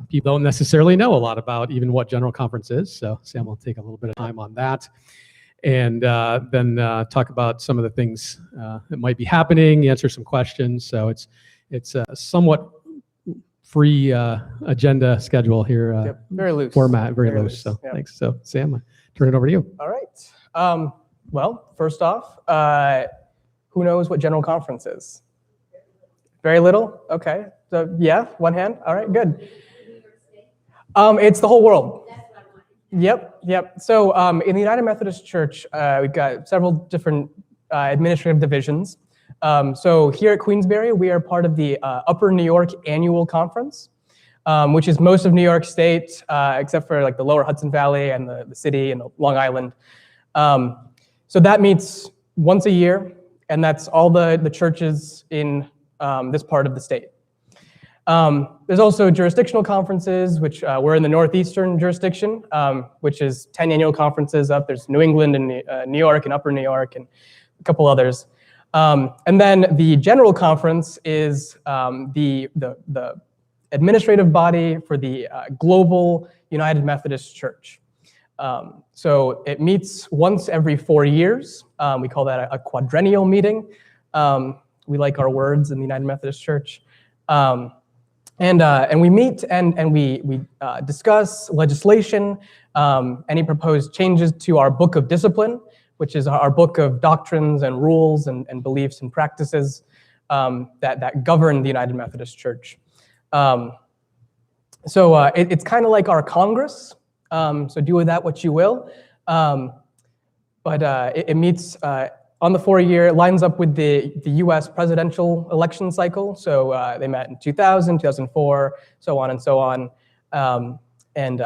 people don't necessarily know a lot about even what General Conference is. So Sam will take a little bit of time on that. And then talk about some of the things that might be happening, answer some questions. So it's a somewhat free agenda schedule here. Yep. Very loose. Format, very loose. So yep. Thanks. So Sam, I turn it over to you. All right. Well, first off, who knows what General Conference is? Very little? Okay. So yeah, one hand. All right, good. It's the whole world. Yep. So in the United Methodist Church, we've got several different administrative divisions. So here at Queensbury, we are part of the Upper New York Annual Conference, which is most of New York State, except for like the Lower Hudson Valley and the city and Long Island. So that meets once a year, and that's all the churches in this part of the state. There's also jurisdictional conferences, which we're in the Northeastern jurisdiction, which is 10 annual conferences up. There's New England and New York and Upper New York and a couple others. And then the General Conference is the administrative body for the global United Methodist Church. So it meets once every 4 years. We call that a quadrennial meeting. We like our words in the United Methodist Church. And we meet and we discuss legislation, any proposed changes to our book of discipline, which is our book of doctrines and rules and beliefs and practices that govern the United Methodist Church. So it's kind of like our Congress, so do with that what you will. But it meets on the 4-year, it lines up with the US presidential election cycle. So they met in 2000, 2004, so on and so on. And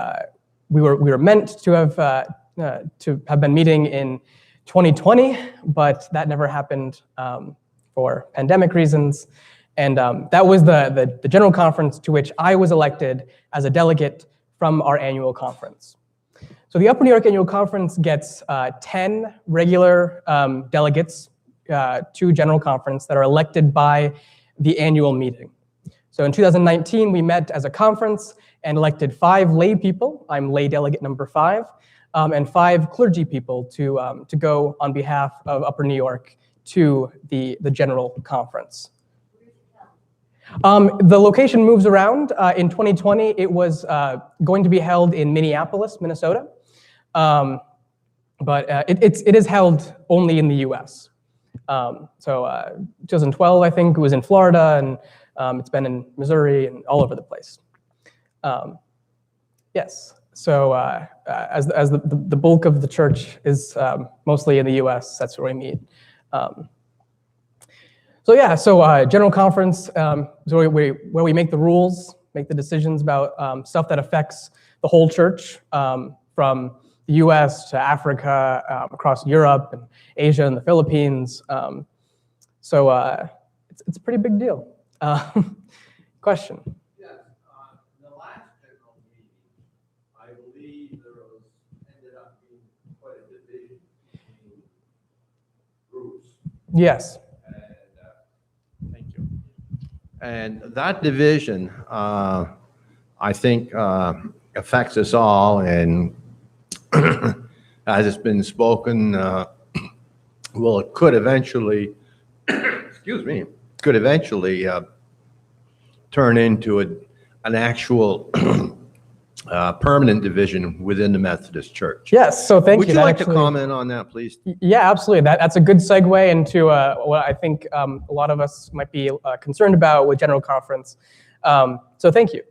we were meant to have been meeting in 2020, but that never happened for pandemic reasons. And that was the General Conference to which I was elected as a delegate from our annual conference. So the Upper New York Annual Conference gets 10 regular delegates to General Conference that are elected by the annual meeting. So in 2019, we met as a conference and elected 5 lay people. I'm lay delegate number 5, and 5 clergy people to go on behalf of Upper New York to the General Conference. The location moves around. In 2020, it was going to be held in Minneapolis, Minnesota. But it is held only in the US. So 2012, I think, it was in Florida, and it's been in Missouri and all over the place. Yes, so as the bulk of the church is mostly in the US, that's where we meet. So yeah, so General Conference is where we make the rules, make the decisions about stuff that affects the whole church, from the US to Africa, across Europe and Asia and the Philippines. So it's a pretty big deal. Question? Yes, the last general meeting, I believe ended up being quite a division between groups. Yes. Thank you. And that division, I think, affects us all, and as it's been spoken, well, it could eventually, excuse me, could eventually turn into an actual permanent division within the Methodist Church. Yes, so thank you. Would you like to comment on that, please? Yeah, absolutely. That's a good segue into what I think a lot of us might be concerned about with General Conference. So thank you.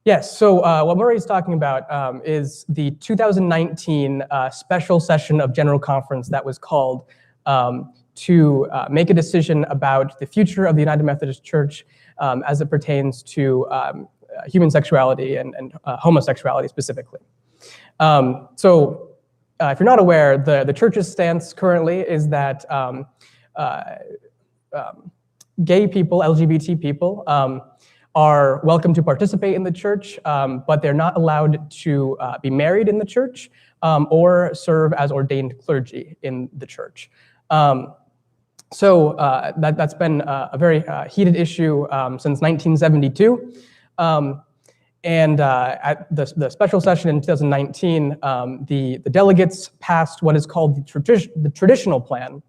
Yes, so what Murray's talking about is the 2019 special session of General Conference that was called to make a decision about the future of the United Methodist Church as it pertains to human sexuality and homosexuality specifically. So if you're not aware, the church's stance currently is that gay people, LGBT people, are welcome to participate in the church, but they're not allowed to be married in the church or serve as ordained clergy in the church. So that's been a very heated issue since 1972. And at the special session in 2019, the delegates passed what is called the traditional plan,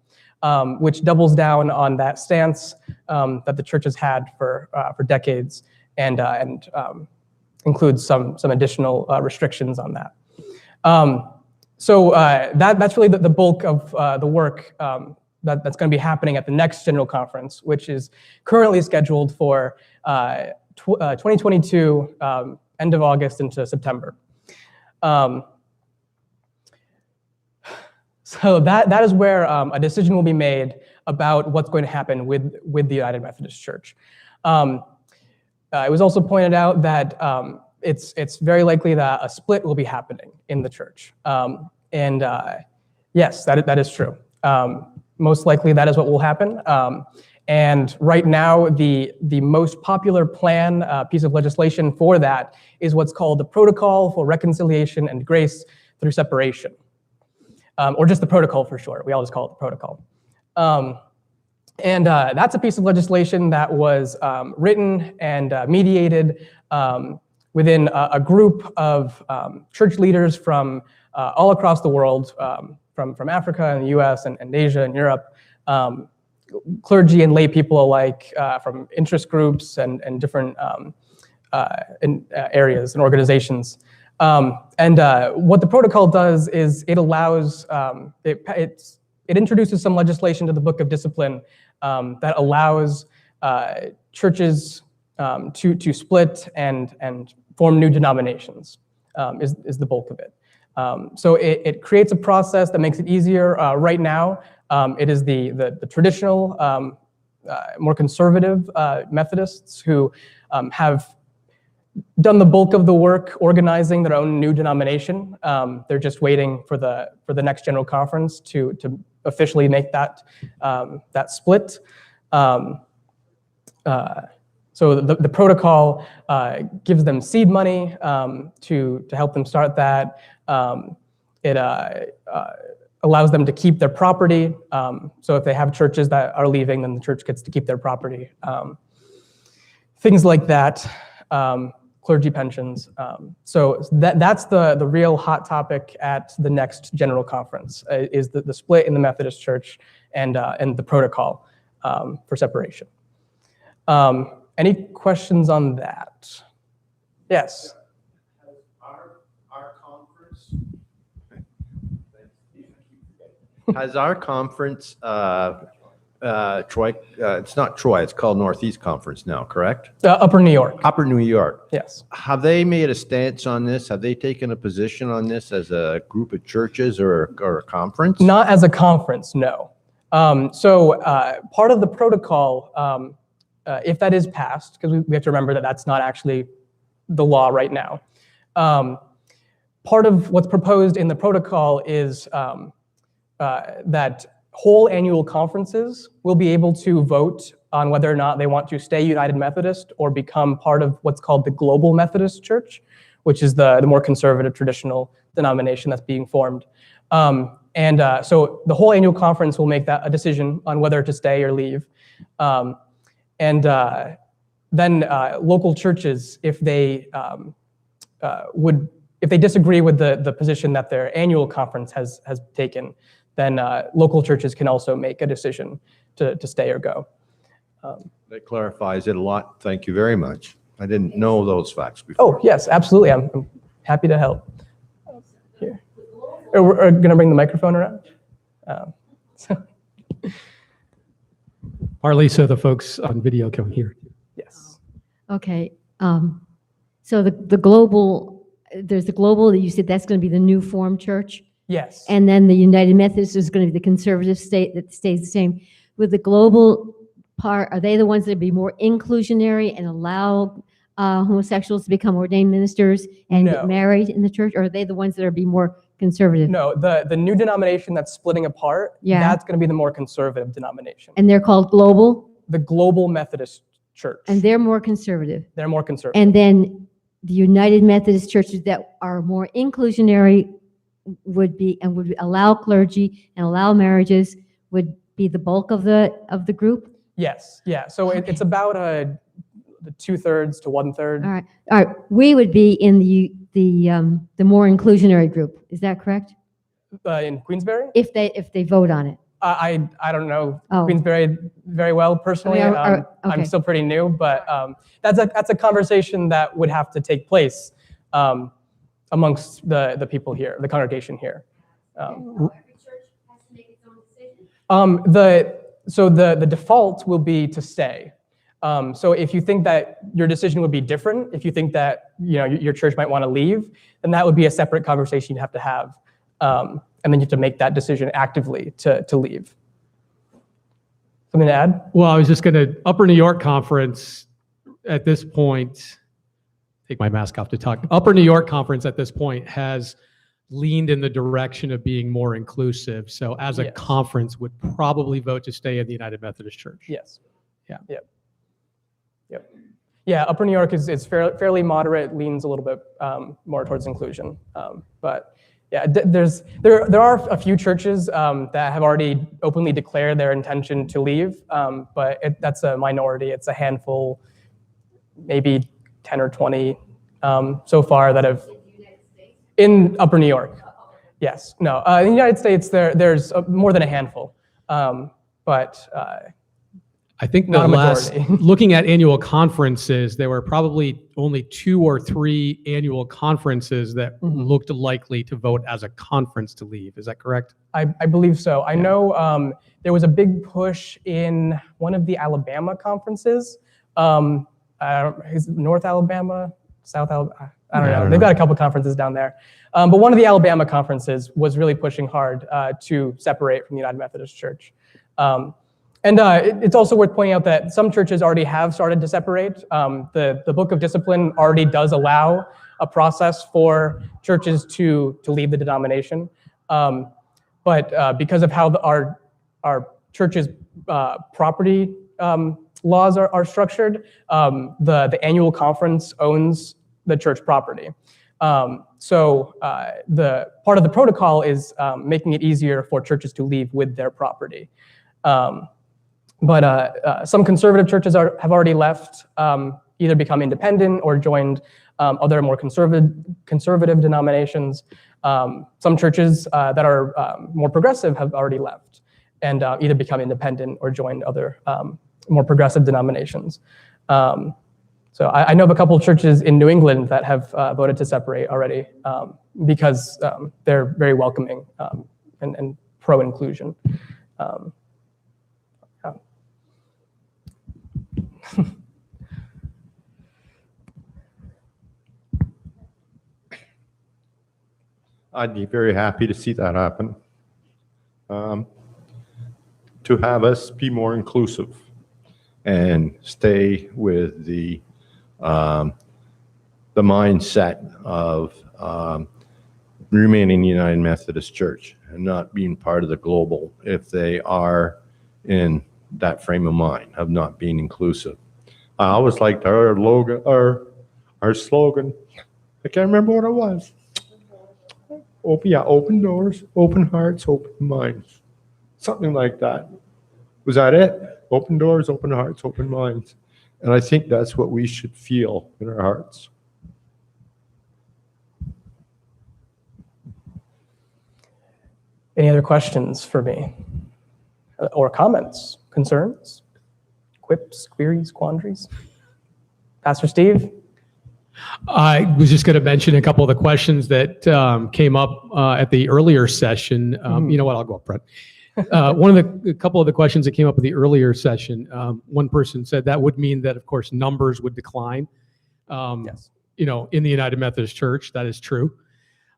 which doubles down on that stance that the church has had for decades, and includes some additional restrictions on that. So that's really the bulk of the work that's going to be happening at the next General Conference, which is currently scheduled for 2022, end of August into September. So that is where a decision will be made about what's going to happen with the United Methodist Church. It was also pointed out that it's very likely that a split will be happening in the church. Yes, that is true. Most likely that is what will happen. And right now, the most popular plan, piece of legislation for that is what's called the Protocol for Reconciliation and Grace Through Separation. Or just the protocol for short. We all just call it the protocol. And that's a piece of legislation that was written and mediated within a group of church leaders from all across the world, from Africa and the US and Asia and Europe, clergy and lay people alike, from interest groups and different areas and organizations. What the protocol does is it allows, it introduces some legislation to the Book of Discipline that allows churches to split and form new denominations, is the bulk of it. So it creates a process that makes it easier. Right now, it is the traditional, more conservative Methodists who have done the bulk of the work organizing their own new denomination. They're just waiting for the next General Conference to officially make that split. So the protocol gives them seed money to help them start that. It allows them to keep their property. So if they have churches that are leaving, then the church gets to keep their property. Things like that. Clergy pensions. So that's the real hot topic at the next General Conference, is the split in the Methodist Church and the protocol for separation. Any questions on that? Yes. Has our conference, Troy, it's not Troy, it's called Northeast Conference now, correct? Upper New York. Upper New York. Yes. Have they made a stance on this? Have they taken a position on this as a group of churches or a conference? Not as a conference, no. So part of the protocol, if that is passed, because we have to remember that that's not actually the law right now. Part of what's proposed in the protocol is that whole annual conferences will be able to vote on whether or not they want to stay United Methodist or become part of what's called the Global Methodist Church, which is the more conservative traditional denomination that's being formed. So the whole annual conference will make that a decision on whether to stay or leave. Then local churches, if they disagree with the position that their annual conference has taken, then local churches can also make a decision to stay or go. That clarifies it a lot. Thank you very much. I didn't know those facts before. Oh, yes, absolutely. I'm happy to help. Here. We're going to bring the microphone around. Partly so the folks on video can hear. Yes. Okay. So the global, there's the global that you said that's going to be the new formed church. Yes. And then the United Methodist is going to be the conservative state that stays the same. With the global part, are they the ones that be more inclusionary and allow homosexuals to become ordained ministers and No. get married in the church? Or are they the ones that are be more conservative? No, the new denomination that's splitting apart, Yeah. that's going to be the more conservative denomination. And they're called global, The Global Methodist Church. and they're more conservative. They're more conservative. And then the United Methodist churches that are more inclusionary would allow clergy and allow marriages, would be the bulk of the group. Yes, yeah. So it's about the 2/3 to 1/3. All right. We would be in the more inclusionary group. Is that correct? In Queensbury. If they vote on it. I don't know Oh. Queensbury very well personally. Okay. I'm still pretty new, but that's a conversation that would have to take place amongst the people here, the congregation here. Every church has to make its own decision. The default will be to stay. So if you think that your decision would be different, if you think that your church might want to leave, then that would be a separate conversation you'd have to have. And then you have to make that decision actively to leave. Something to add? Well, I was just going to, Upper New York Conference at this point, take my mask off to talk. Upper New York Conference at this point has leaned in the direction of being more inclusive. So as a Yes. conference would probably vote to stay in the United Methodist Church. Yes. Yeah. Yep. Yeah, Upper New York is fairly moderate, leans a little bit more towards inclusion. But yeah, there are a few churches that have already openly declared their intention to leave, but that's a minority. It's a handful, maybe 10 or 20 so far that have in Upper New York. Yes, no, in the United States there's more than a handful, but I think not the a last, majority. looking at annual conferences, there were probably only 2 or 3 annual conferences that looked likely to vote as a conference to leave. Is that correct? I believe so. I know there was a big push in one of the Alabama conferences. Is it North Alabama, South Alabama? I don't know. They've got a couple conferences down there. But one of the Alabama conferences was really pushing hard to separate from the United Methodist Church. And it's also worth pointing out that some churches already have started to separate. The Book of Discipline already does allow a process for churches to leave the denomination. But because of how our church's property laws are structured, the annual conference owns the church property. So the part of the protocol is making it easier for churches to leave with their property. But some conservative churches have already left, either become independent or joined other more conservative denominations. Some churches that are more progressive have already left and either become independent or joined other more progressive denominations. So I know of a couple of churches in New England that have voted to separate already because they're very welcoming and pro-inclusion. I'd be very happy to see that happen. To have us be more inclusive and stay with the mindset of remaining United Methodist Church and not being part of the global if they are in that frame of mind of not being inclusive. I always liked our logo, our slogan. I can't remember what it was. Open doors, open hearts, open minds. Something like that. Was that it? Open doors, open hearts, open minds. And I think that's what we should feel in our hearts. Any other questions for me? Or comments, concerns, quips, queries, quandaries? Pastor Steve? I was just going to mention a couple of the questions that came up at the earlier session. You know what? I'll go up front. A couple of the questions that came up at the earlier session, one person said that would mean that, of course, numbers would decline. Yes. In the United Methodist Church, that is true.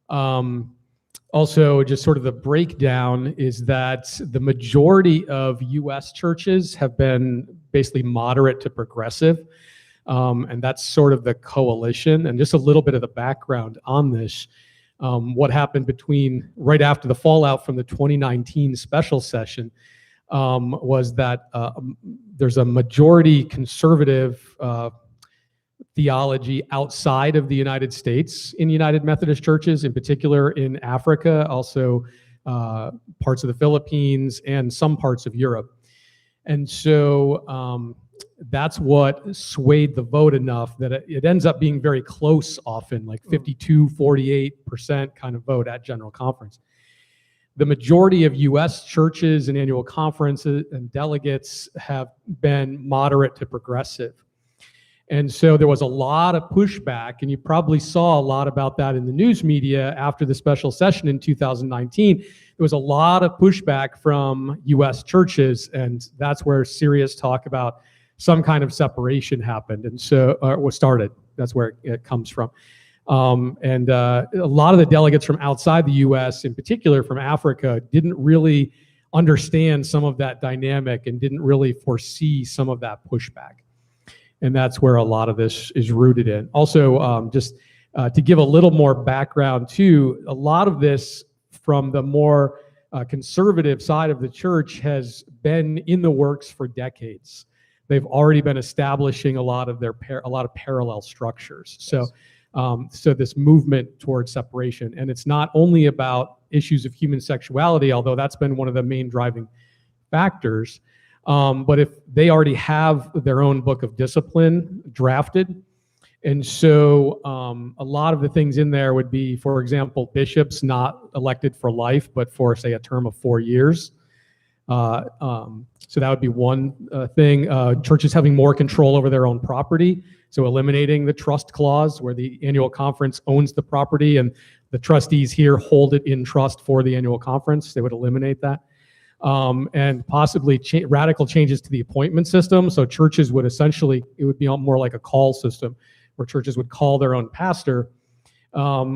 Also, just sort of the breakdown is that the majority of U.S. churches have been basically moderate to progressive. And that's sort of the coalition. And just a little bit of the background on this. What happened right after the fallout from the 2019 special session was that there's a majority conservative theology outside of the United States in United Methodist churches, in particular in Africa, also parts of the Philippines and some parts of Europe. And so that's what swayed the vote enough that it ends up being very close often, like 52, 48% kind of vote at General Conference. The majority of U.S. churches and annual conferences and delegates have been moderate to progressive. And so there was a lot of pushback, and you probably saw a lot about that in the news media after the special session in 2019. There was a lot of pushback from U.S. churches, and that's where serious talk about some kind of separation happened, and so was started. That's where it comes from. And a lot of the delegates from outside the U.S., in particular from Africa, didn't really understand some of that dynamic and didn't really foresee some of that pushback. And that's where a lot of this is rooted in. Also, just to give a little more background too, a lot of this from the more conservative side of the church has been in the works for decades. They've already been establishing a lot of parallel structures. So, so this movement towards separation, and it's not only about issues of human sexuality, although that's been one of the main driving factors. But if they already have their own book of discipline drafted, and so a lot of the things in there would be, for example, bishops not elected for life, but for, say, a term of 4 years. So that would be one thing. Churches having more control over their own property, so eliminating the trust clause where the annual conference owns the property and the trustees here hold it in trust for the annual conference. They would eliminate that. And possibly radical changes to the appointment system. So churches would essentially, it would be more like a call system where churches would call their own pastor,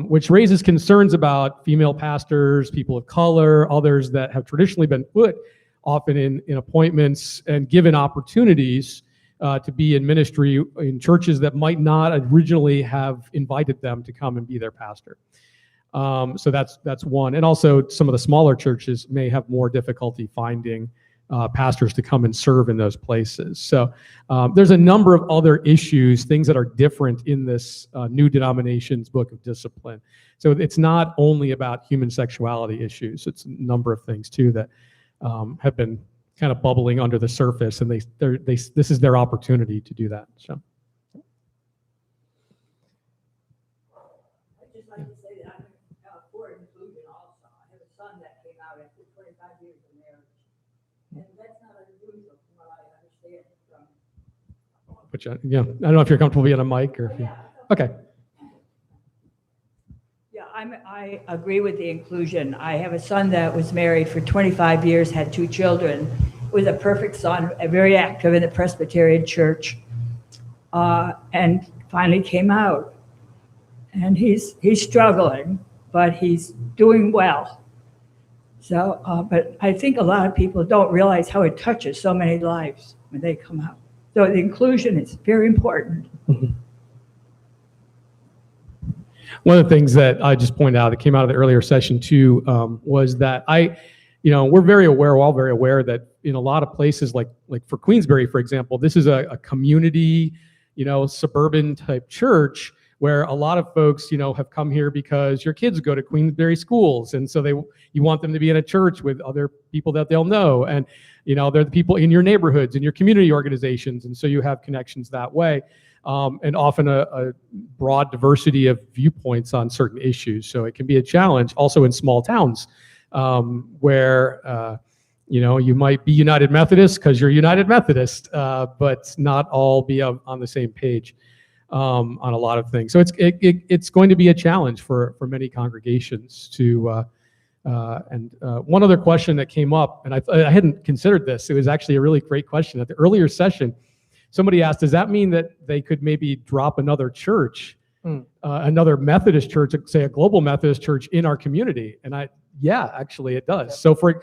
which raises concerns about female pastors, people of color, others that have traditionally been put often in appointments and given opportunities to be in ministry in churches that might not originally have invited them to come and be their pastor. So that's one. And also some of the smaller churches may have more difficulty finding pastors to come and serve in those places. So there's a number of other issues, things that are different in this new denomination's book of discipline. So it's not only about human sexuality issues. It's a number of things too that have been kind of bubbling under the surface, and this is their opportunity to do that. So. But yeah, I don't know if you're comfortable being on a mic or if you, okay. Yeah, I agree with the inclusion. I have a son that was married for 25 years, had 2 children. Was a perfect son, very active in the Presbyterian Church, and finally came out. And he's struggling, but he's doing well. So, but I think a lot of people don't realize how it touches so many lives when they come out. So the inclusion is very important. Mm-hmm. One of the things that I just pointed out that came out of the earlier session too was that we're very aware, we're all very aware that in a lot of places like for Queensbury, for example, this is a community, suburban type church where a lot of folks, have come here because your kids go to Queensbury schools. And so you want them to be in a church with other people that they'll know. And, they're the people in your neighborhoods, in your community organizations. And so you have connections that way. And often a broad diversity of viewpoints on certain issues. So it can be a challenge also in small towns where, you might be United Methodist because you're United Methodist, but not all be on the same page on a lot of things. So it's going to be a challenge for many congregations to, and one other question that came up, and I hadn't considered this, it was actually a really great question. At the earlier session, somebody asked, does that mean that they could maybe drop another church, another Methodist church, say a global Methodist church in our community? And yeah, actually it does. So for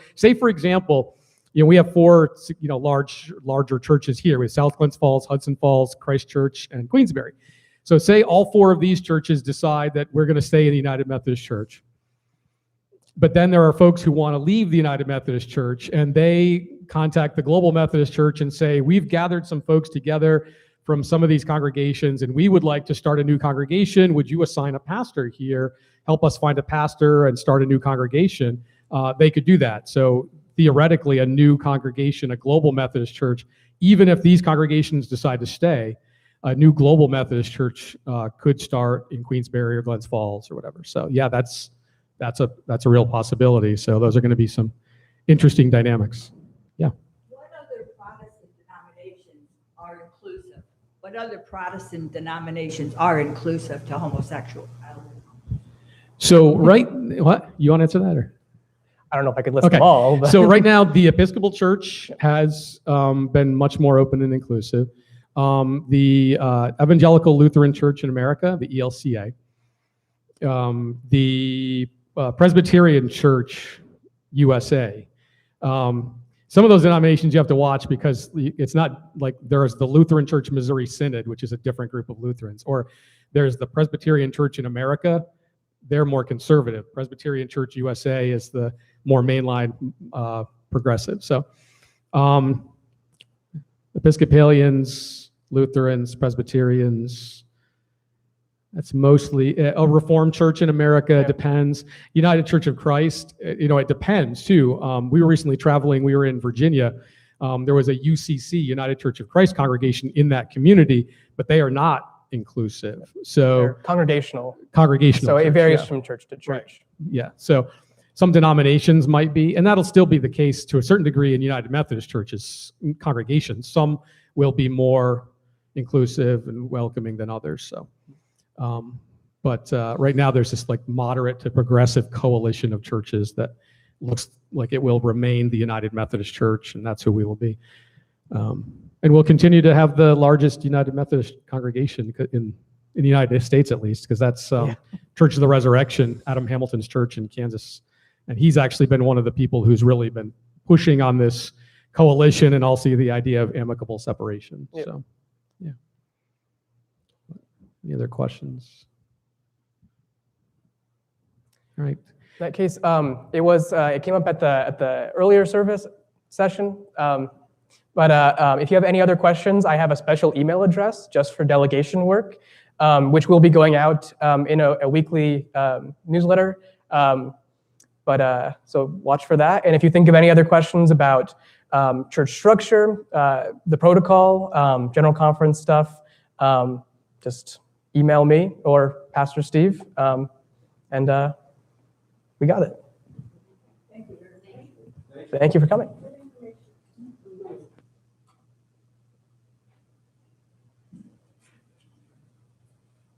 example, we have 4, larger churches here. We have South Glens Falls, Hudson Falls, Christ Church, and Queensbury. So say all 4 of these churches decide that we're going to stay in the United Methodist Church. But then there are folks who want to leave the United Methodist Church, and they contact the Global Methodist Church and say, we've gathered some folks together from some of these congregations, and we would like to start a new congregation. Would you assign a pastor here, help us find a pastor and start a new congregation? They could do that. So theoretically, a new congregation, a Global Methodist Church, even if these congregations decide to stay, a new global Methodist church could start in Queensbury or Glens Falls or whatever. So yeah, that's a real possibility. So those are going to be some interesting dynamics. Yeah. What other Protestant denominations are inclusive? What other Protestant denominations are inclusive to homosexuals? So what you want to answer that, or? I don't know if I could list Okay. them all. But So right now, the Episcopal Church has been much more open and inclusive. The Evangelical Lutheran Church in America, the ELCA, the Presbyterian Church USA. Some of those denominations you have to watch because it's not like there's the Lutheran Church Missouri Synod, which is a different group of Lutherans, or there's the Presbyterian Church in America. They're more conservative. Presbyterian Church USA is the more mainline progressive. So Episcopalians, Lutherans, Presbyterians, that's mostly a Reformed Church in America. Depends. United Church of Christ, it depends too. We were recently traveling. We were in Virginia. There was a UCC, United Church of Christ congregation in that community, but they are not inclusive. So they're congregational. So it varies yeah. from church to church. Right. Yeah. So some denominations might be, and that'll still be the case to a certain degree in United Methodist churches, congregations. Some will be more inclusive and welcoming than others. So, but right now there's this like moderate to progressive coalition of churches that looks like it will remain the United Methodist Church, and that's who we will be. And we'll continue to have the largest United Methodist congregation in the United States, at least, because that's Church of the Resurrection, Adam Hamilton's church in Kansas. And he's actually been one of the people who's really been pushing on this coalition and also the idea of amicable separation. Yep. So, yeah. Any other questions? All right. In that case, it came up at the earlier service session. But if you have any other questions, I have a special email address just for delegation work, which will be going out in a weekly newsletter. So watch for that. And if you think of any other questions about church structure, the protocol, general conference stuff, just email me or Pastor Steve, and we got it. Thank you for coming.